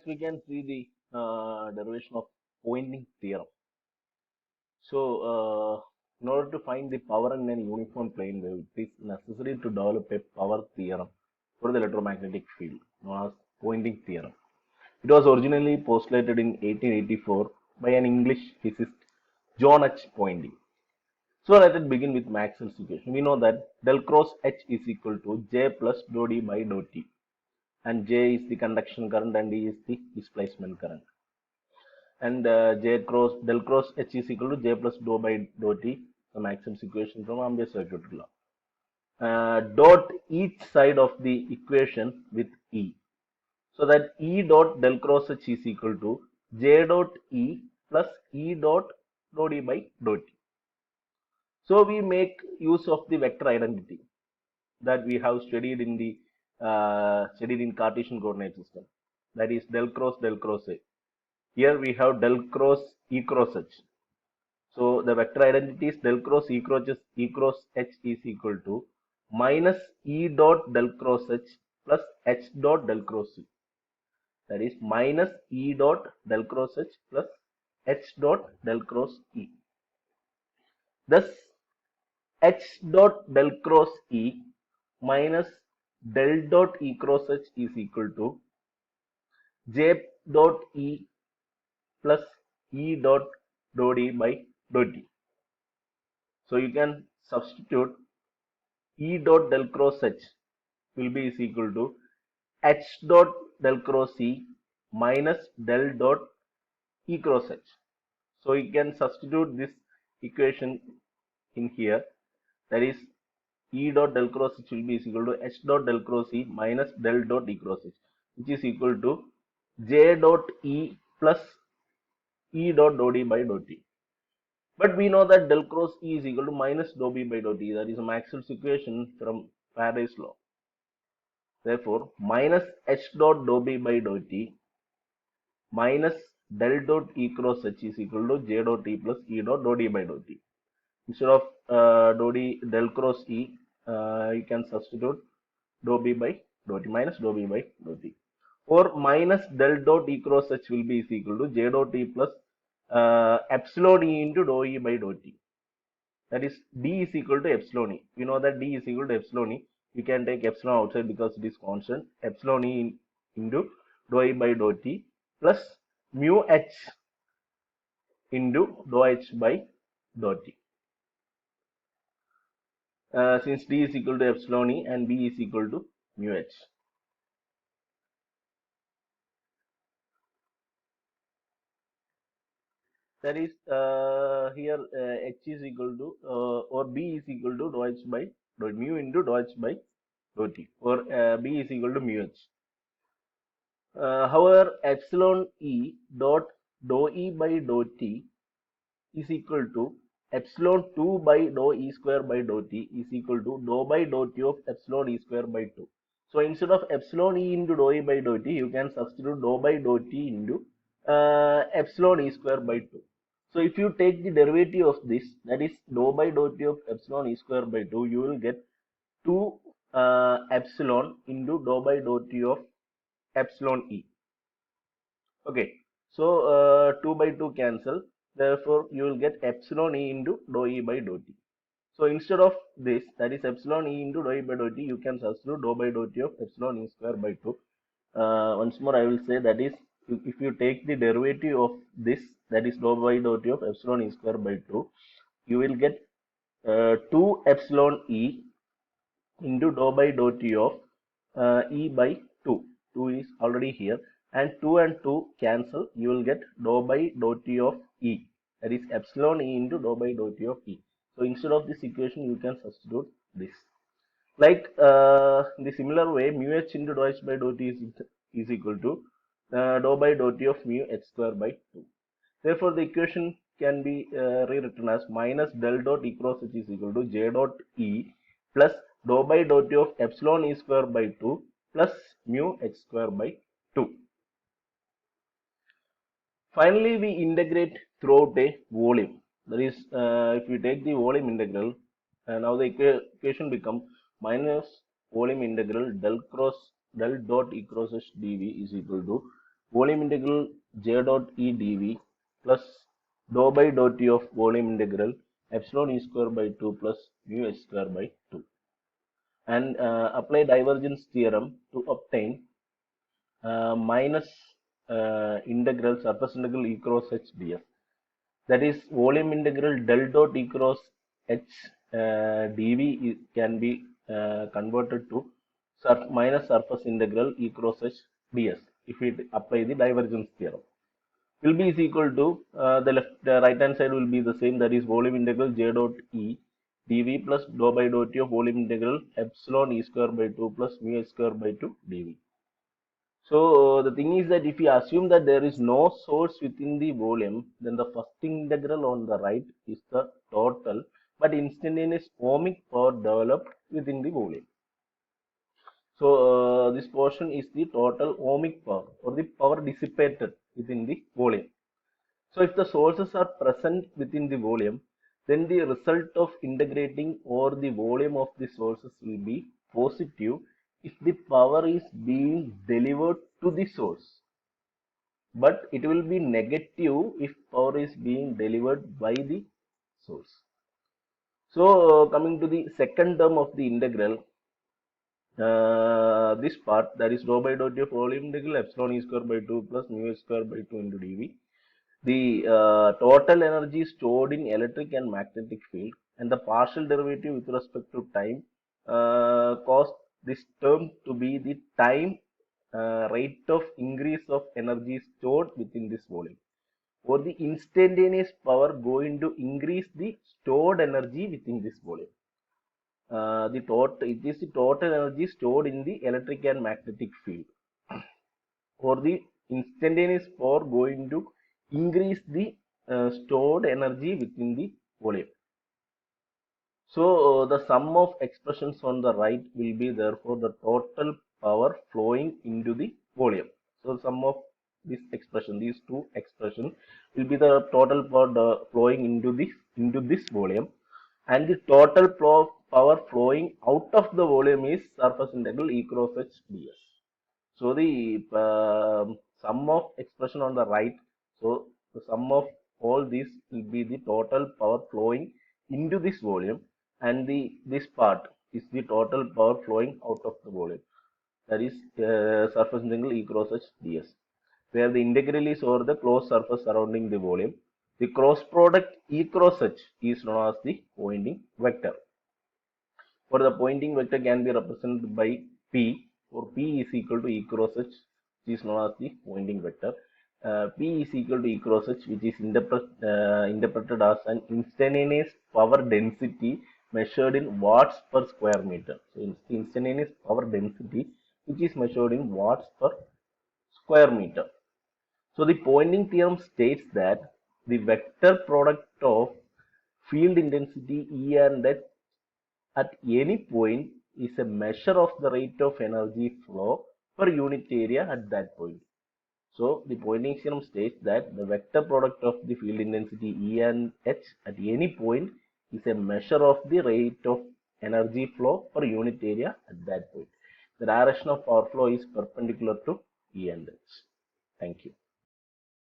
next we can see the derivation of Poynting theorem. So, in order to find the power in a uniform plane wave, it is necessary to develop a power theorem for the electromagnetic field, known as Poynting theorem. It was originally postulated in 1884 by an English physicist, John H. Poynting. So let us begin with Maxwell's equation. We know that del cross H is equal to J plus dou D by dou T, and J is the conduction current and D is the displacement current. And del cross H is equal to J plus dou by dou T, the Maxwell's equation from Ampere's circuit law. Dot each side of the equation with E, so that E dot del cross H is equal to J dot E plus E dot dou D by dou T. So we make use of the vector identity that we have studied in the studied in Cartesian coordinate system. That is del cross A. Here we have del cross E cross H. So the vector identity is del cross E cross H is equal to minus E dot del cross H plus H dot del cross E. That is minus E dot del cross H plus H dot del cross E. Thus, H dot del cross E minus del dot E cross H is equal to J dot E plus E dot dou D by dou T. So you can substitute E dot del cross H will be is equal to H dot del cross E minus del dot E cross H. So you can substitute this equation in here. That is E dot del cross H will be is equal to H dot del cross E minus del dot E cross H, which is equal to J dot E plus E dot dou D by dou T. But we know that del cross E is equal to minus dou B by dou T. That is Maxwell's equation from Faraday's law. Therefore, minus H dot dou B by dou T minus del dot E cross H is equal to J dot E plus E dot dou D by dou T. Instead of del cross E, you can substitute dou B by dou T minus dou B by dou T. Or minus del dot E cross H will be is equal to J dot E plus epsilon E into dou E by dou T. That is D is equal to epsilon E. We know that D is equal to epsilon E. You can take epsilon outside because it is constant. Epsilon E into dou E by dou T plus mu H into dou H by dou T. Since D is equal to epsilon E and B is equal to mu H. That is here H is equal to or B is equal to dou H by dou mu into dou H by dou T, or B is equal to mu H. However, epsilon E dot dou E by dou T is equal to epsilon 2 by dou E square by dou T is equal to dou by dou T of epsilon E square by 2. So instead of epsilon E into dou E by dou T, you can substitute dou by dou T into epsilon E square by 2. So if you take the derivative of this, that is dou by dou T of epsilon E square by 2, you will get 2 epsilon into dou by dou T of epsilon E. Okay, so 2 by 2 cancel. Therefore, you will get epsilon E into dou E by dou T. So instead of this, that is epsilon E into dou E by dou T, you can substitute dou by dou T of epsilon E square by 2. Once more, I will say that is if you take the derivative of this, that is dou by dou T of epsilon E square by 2, you will get 2 epsilon E into dou by dou T of E by 2. 2 is already here, and 2 and 2 cancel. You will get dou by dou T of E, that is epsilon E into dou by dou T of E. So instead of this equation, you can substitute this. Like the similar way, mu H into dou H by dou T is equal to dou by dou T of mu H square by 2. Therefore, the equation can be rewritten as minus del dot E cross H is equal to J dot E plus dou by dou T of epsilon E square by 2 plus mu H square by 2. Finally, we integrate throughout a volume. That is, if we take the volume integral, now the equation becomes minus volume integral del dot E cross H dV is equal to volume integral J dot E dV plus dou by dou T of volume integral epsilon E square by 2 plus mu H square by 2, and apply divergence theorem to obtain minus integral surface integral E cross H df. That is, volume integral del dot E cross H dV can be converted to minus surface integral E cross H ds if we apply the divergence theorem. Will be is equal to the right hand side will be the same, that is volume integral J dot E dV plus dou by dou T of volume integral epsilon E square by 2 plus mu H square by 2 dV. So the thing is that if we assume that there is no source within the volume, then the first integral on the right is the total but instantaneous ohmic power developed within the volume. So this portion is the total ohmic power or the power dissipated within the volume. So if the sources are present within the volume, then the result of integrating over the volume of the sources will be positive if the power is being delivered to the source, but it will be negative if power is being delivered by the source. So coming to the second term of the integral, this part, that is dou by dou T of volume integral epsilon E square by 2 plus mu H square by 2 into dV. The total energy stored in electric and magnetic field and the partial derivative with respect to time cause this term to be the time rate of increase of energy stored within this volume, or the instantaneous power going to increase the stored energy within this volume. It is the total energy stored in the electric and magnetic field, or the instantaneous power going to increase the stored energy within the volume. So the sum of expressions on the right will be therefore the total power flowing into the volume. So sum of this expression, these two expressions, will be the total power flowing into this volume, and the total power flowing out of the volume is surface integral E cross H ds. So the sum of expression on the right, so the sum of all these will be the total power flowing into this volume, and this part is the total power flowing out of the volume, that is surface integral E cross H ds, where the integral is over the closed surface surrounding the volume. The cross product E cross H is known as the Poynting vector. For the Poynting vector can be represented by P, or P is equal to E cross H, which is known as the Poynting vector. P is equal to E cross H, which is interpreted as an instantaneous power density measured in watts per square meter. So it's the instantaneous power density which is measured in watts per square meter. So the Poynting theorem states that the vector product of field intensity E and H at any point is a measure of the rate of energy flow per unit area at that point. So the Poynting theorem states that the vector product of the field intensity E and H at any point is a measure of the rate of energy flow per unit area at that point. The direction of power flow is perpendicular to E and H. Thank you.